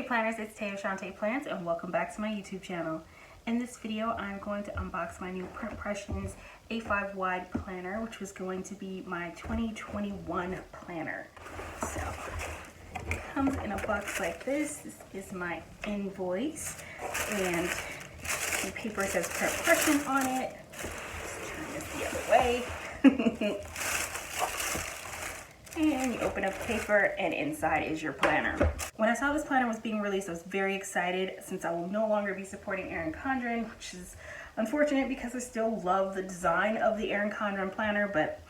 Planners, it's Tay of ShawntePlans and welcome back to my YouTube channel. In this video, I'm going to unbox my new Print Pressions A5 Wide planner, which was going to be my 2021 planner. So, it comes in a box like this. This is my invoice, and the paper says Print Pression on it. Let's turn this the other way. And you open up the paper and inside is your planner. When I saw this planner was being released, I was very excited since I will no longer be supporting Erin Condren, which is unfortunate because I still love the design of the Erin Condren planner, but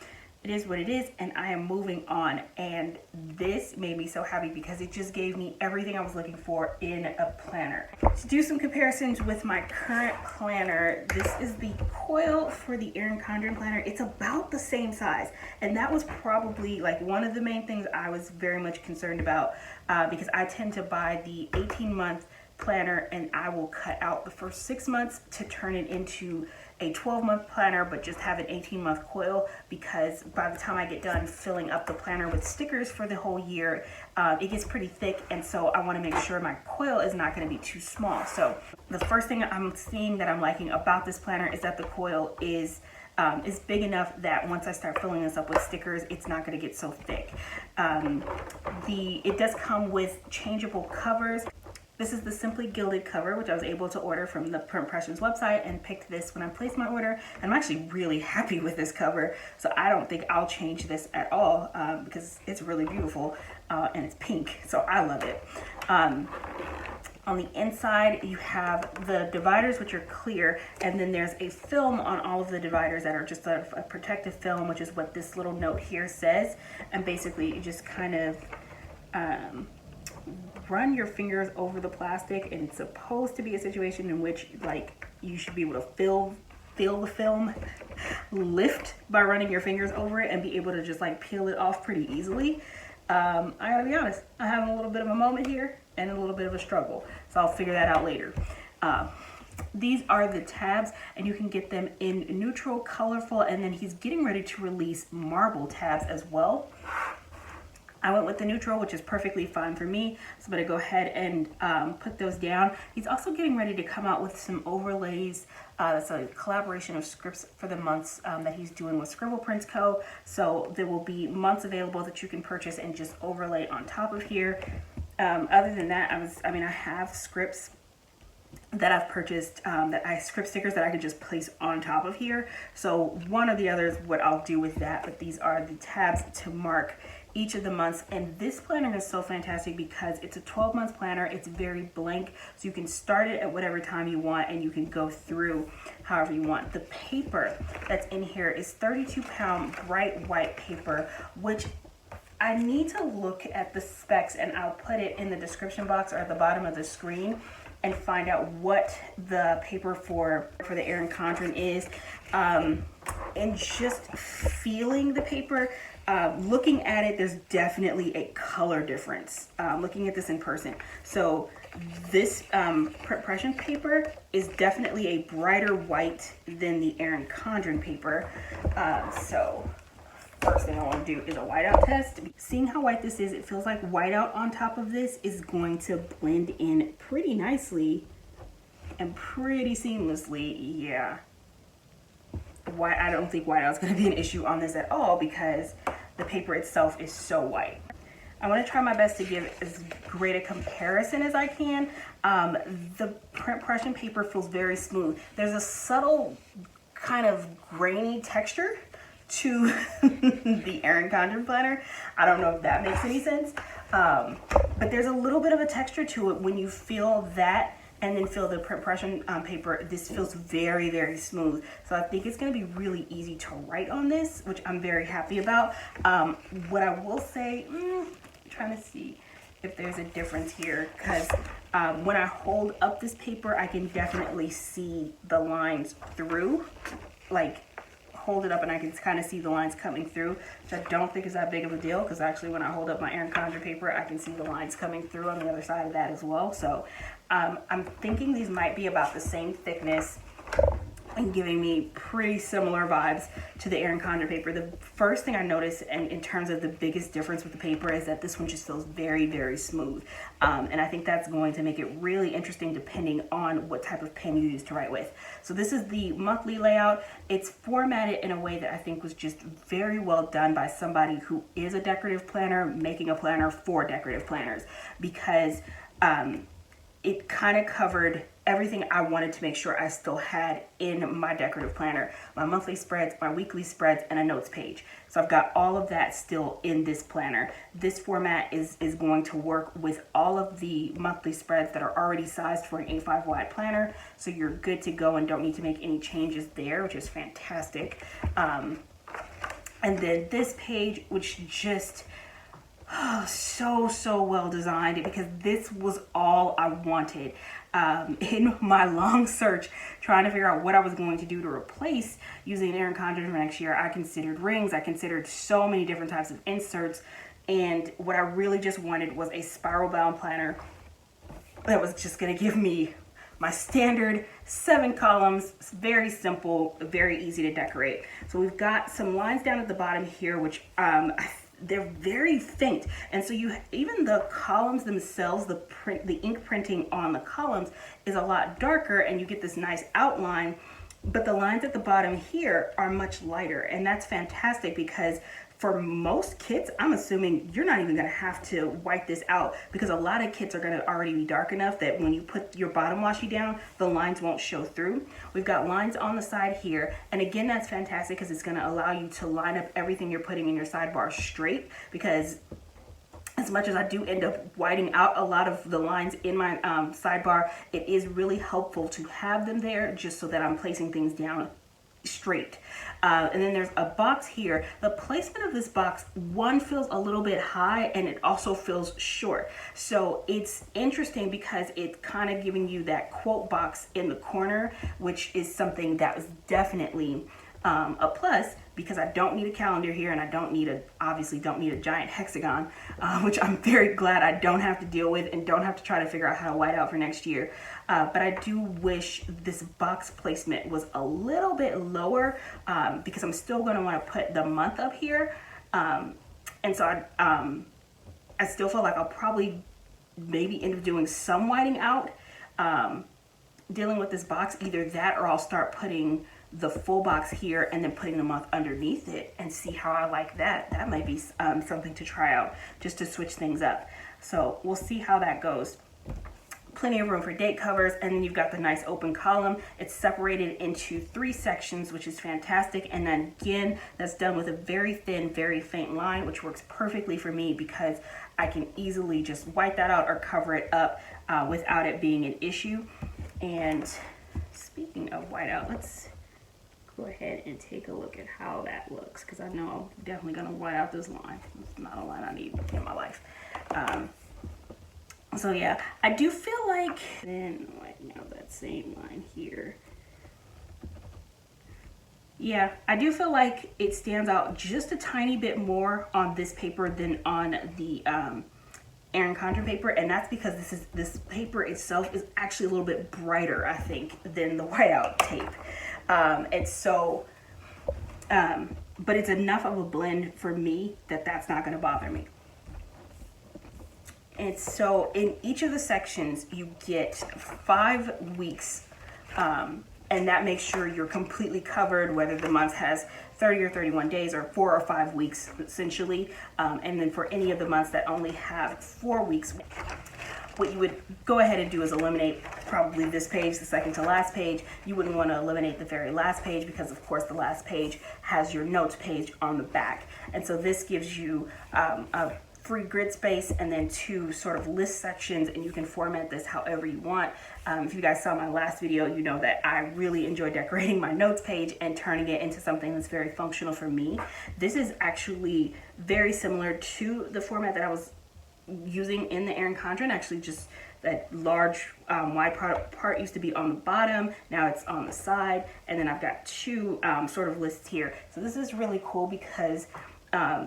it is what it is and I am moving on. And this made me so happy because it just gave me everything I was looking for in a planner. To do some comparisons with my current planner, this is the coil for the Erin Condren planner. It's about the same size, and that was probably like one of the main things I was very much concerned about because I tend to buy the 18-month planner and I will cut out the first 6 months to turn it into a 12-month planner, but just have an 18-month coil, because by the time I get done filling up the planner with stickers for the whole year, it gets pretty thick, and so I want to make sure my coil is not going to be too small. So the first thing I'm seeing that I'm liking about this planner is that the coil is big enough that once I start filling this up with stickers, it's not going to get so thick. It does come with changeable covers. This is the Simply Gilded cover, which I was able to order from the Print Pressions website, and picked this when I placed my order. I'm actually really happy with this cover, so I don't think I'll change this at all because it's really beautiful and it's pink, so I love it. On the inside, you have the dividers, which are clear, and then there's a film on all of the dividers that are just a protective film, which is what this little note here says. And basically, you just kind of run your fingers over the plastic, and it's supposed to be a situation in which like you should be able to feel the film lift by running your fingers over it and be able to just like peel it off pretty easily. I gotta be honest, I'm having a little bit of a moment here and a little bit of a struggle, so I'll figure that out later. These are the tabs, and you can get them in neutral, colorful, and then he's getting ready to release marble tabs as well. I went with the neutral, which is perfectly fine for me, so I'm going to go ahead and put those down. He's also getting ready to come out with some overlays. That's a collaboration of scripts for the months that he's doing with Scribble Prints Co. So there will be months available that you can purchase and just overlay on top of here. Other than that, I have scripts that I've purchased, script stickers that I could just place on top of here. So one or the other is what I'll do with that, but these are the tabs to mark each of the months. And this planner is so fantastic because it's a 12-month planner. It's very blank, so you can start it at whatever time you want and you can go through however you want. The paper that's in here is 32-pound bright white paper, which I need to look at the specs, and I'll put it in the description box or at the bottom of the screen and find out what the paper for the Erin Condren is. And just feeling the paper, looking at it, there's definitely a color difference looking at this in person. So this Print Pression paper is definitely a brighter white than the Erin Condren paper. So first thing I want to do is a whiteout test. Seeing how white this is, it feels like whiteout on top of this is going to blend in pretty nicely and pretty seamlessly. Yeah. I don't think whiteout is going to be an issue on this at all because the paper itself is so white. I want to try my best to give as great a comparison as I can. The Print Pression paper feels very smooth. There's a subtle kind of grainy texture to the Erin Condren planner. I don't know if that makes any sense, but there's a little bit of a texture to it when you feel that and then feel the Print Pression paper. This feels very, very smooth. So I think it's gonna be really easy to write on this, which I'm very happy about. What I will say, trying to see if there's a difference here, because when I hold up this paper, I can definitely see the lines through, like hold it up and I can kind of see the lines coming through, which I don't think is that big of a deal, because actually when I hold up my Erin Condren paper, I can see the lines coming through on the other side of that as well. So I'm thinking these might be about the same thickness. and giving me pretty similar vibes to the Erin Condren paper. The first thing I noticed, and in terms of the biggest difference with the paper, is that this one just feels very, very smooth. And I think that's going to make it really interesting depending on what type of pen you use to write with. So this is the monthly layout. It's formatted in a way that I think was just very well done by somebody who is a decorative planner making a planner for decorative planners, because it kind of covered everything I wanted to make sure I still had in my decorative planner. My monthly spreads, my weekly spreads, and a notes page. So I've got all of that still in this planner. This format is going to work with all of the monthly spreads that are already sized for an A5 wide planner. So you're good to go and don't need to make any changes there, which is fantastic. And then this page, which just, so well designed, because this was all I wanted. In my long search trying to figure out what I was going to do to replace using Erin Condren for next year, I considered rings, I considered so many different types of inserts, and what I really just wanted was a spiral bound planner that was just going to give me my standard 7 columns, very simple, very easy to decorate. So we've got some lines down at the bottom here, which they're very faint, and so even the columns themselves, the ink printing on the columns is a lot darker, and you get this nice outline, but the lines at the bottom here are much lighter, and that's fantastic because for most kits, I'm assuming you're not even going to have to wipe this out, because a lot of kits are going to already be dark enough that when you put your bottom washi down, the lines won't show through. We've got lines on the side here, and again, that's fantastic because it's going to allow you to line up everything you're putting in your sidebar straight, because as much as I do end up whiting out a lot of the lines in my sidebar, it is really helpful to have them there just so that I'm placing things down straight. And then there's a box here. The placement of this box, one, feels a little bit high, and it also feels short. So it's interesting because it's kind of giving you that quote box in the corner, which is something that was definitely a plus, because I don't need a calendar here, and I obviously don't need a giant hexagon, which I'm very glad I don't have to deal with and don't have to try to figure out how to white out for next year. But I do wish this box placement was a little bit lower, because I'm still going to want to put the month up here. And so I still feel like I'll probably maybe end up doing some whiting out, dealing with this box, either that or I'll start putting the full box here and then putting the month underneath it and see how I like that. That might be something to try out just to switch things up. So we'll see how that goes. Plenty of room for date covers, and then you've got the nice open column. It's separated into 3 sections, which is fantastic, and then again, that's done with a very thin, very faint line, which works perfectly for me because I can easily just white that out or cover it up without it being an issue. And speaking of whiteout, let's go ahead and take a look at how that looks, because I know I'm definitely going to white out this line. It's not a line I need in my life. So yeah, I do feel like, then whiten out that same line here. Yeah, I do feel like it stands out just a tiny bit more on this paper than on the Erin Condren paper, and that's because this paper itself is actually a little bit brighter, I think, than the whiteout tape. And so, but it's enough of a blend for me that that's not going to bother me. And so in each of the sections, you get 5 weeks, and that makes sure you're completely covered, whether the month has 30 or 31 days or 4 or 5 weeks, essentially. And then for any of the months that only have 4 weeks, what you would go ahead and do is eliminate probably this page, the second to last page. You wouldn't want to eliminate the very last page because, of course, the last page has your notes page on the back. And so this gives you a free grid space and then 2 sort of list sections, and you can format this however you want. If you guys saw my last video, you know that I really enjoy decorating my notes page and turning it into something that's very functional for me. This is actually very similar to the format that I was using in the Erin Condren. Actually, just that large wide part used to be on the bottom, now it's on the side, and then I've got 2 sort of lists here. So this is really cool because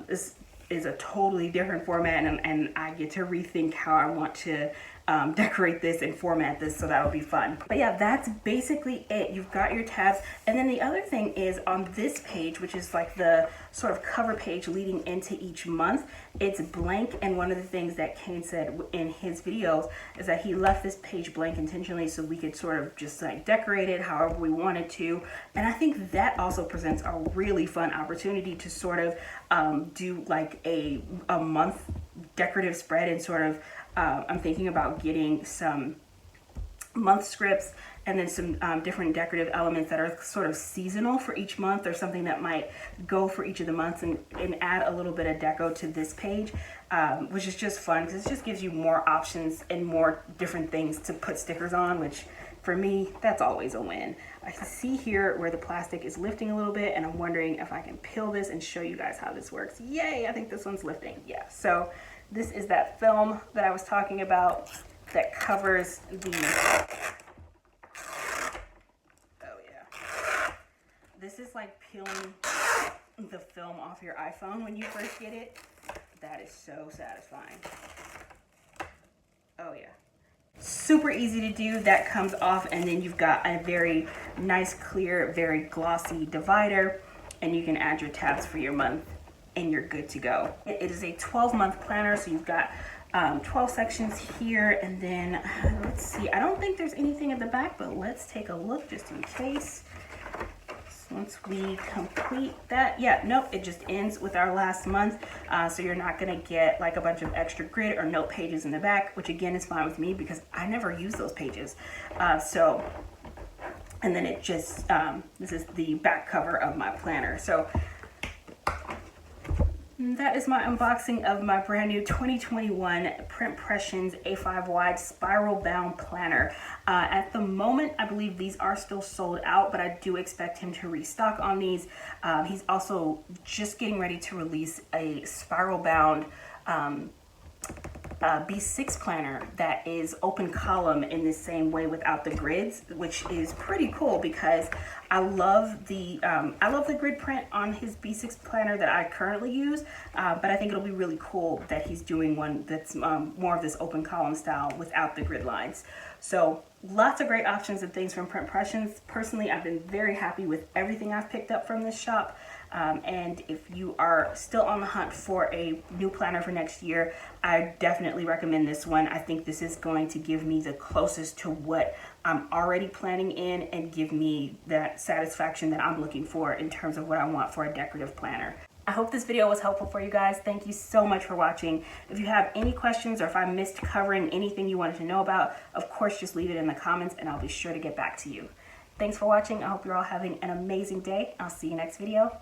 this is a totally different format, and I get to rethink how I want to decorate this and format this, so that'll be fun. But yeah, that's basically it. You've got your tabs, and then the other thing is on this page, which is like the sort of cover page leading into each month, it's blank. And one of the things that Kane said in his videos is that he left this page blank intentionally so we could sort of just like decorate it however we wanted to. And I think that also presents a really fun opportunity to sort of do like a month decorative spread, and sort of I'm thinking about getting some month scripts and then some different decorative elements that are sort of seasonal for each month, or something that might go for each of the months, and add a little bit of deco to this page, which is just fun because it just gives you more options and more different things to put stickers on, which for me, that's always a win. I can see here where the plastic is lifting a little bit, and I'm wondering if I can peel this and show you guys how this works. Yay, I think this one's lifting. Yeah, so this is that film that I was talking about that covers the, oh yeah. This is like peeling the film off your iPhone when you first get it. That is so satisfying. Oh yeah. Super easy to do. That comes off, and then you've got a very nice, clear, very glossy divider, and you can add your tabs for your month and you're good to go. It is a 12-month planner, so you've got 12 sections here, and then let's see, I don't think there's anything at the back, but let's take a look just in case. Once we complete that, yeah, nope, it just ends with our last month. So you're not gonna get like a bunch of extra grid or note pages in the back, which again is fine with me because I never use those pages. And then it just, this is the back cover of my planner. So that is my unboxing of my brand new 2021 Print Pressions A5 Wide Spiral Bound Planner. At the moment, I believe these are still sold out, but I do expect him to restock on these. He's also just getting ready to release a spiral bound B6 planner that is open column in the same way without the grids, which is pretty cool because I love the grid print on his B6 planner that I currently use, but I think it'll be really cool that he's doing one that's more of this open column style without the grid lines. So lots of great options and things from Print Pressions. Personally, I've been very happy with everything I've picked up from this shop. And if you are still on the hunt for a new planner for next year, I definitely recommend this one. I think this is going to give me the closest to what I'm already planning in and give me that satisfaction that I'm looking for in terms of what I want for a decorative planner. I hope this video was helpful for you guys. Thank you so much for watching. If you have any questions or if I missed covering anything you wanted to know about, of course, just leave it in the comments and I'll be sure to get back to you. Thanks for watching. I hope you're all having an amazing day. I'll see you next video.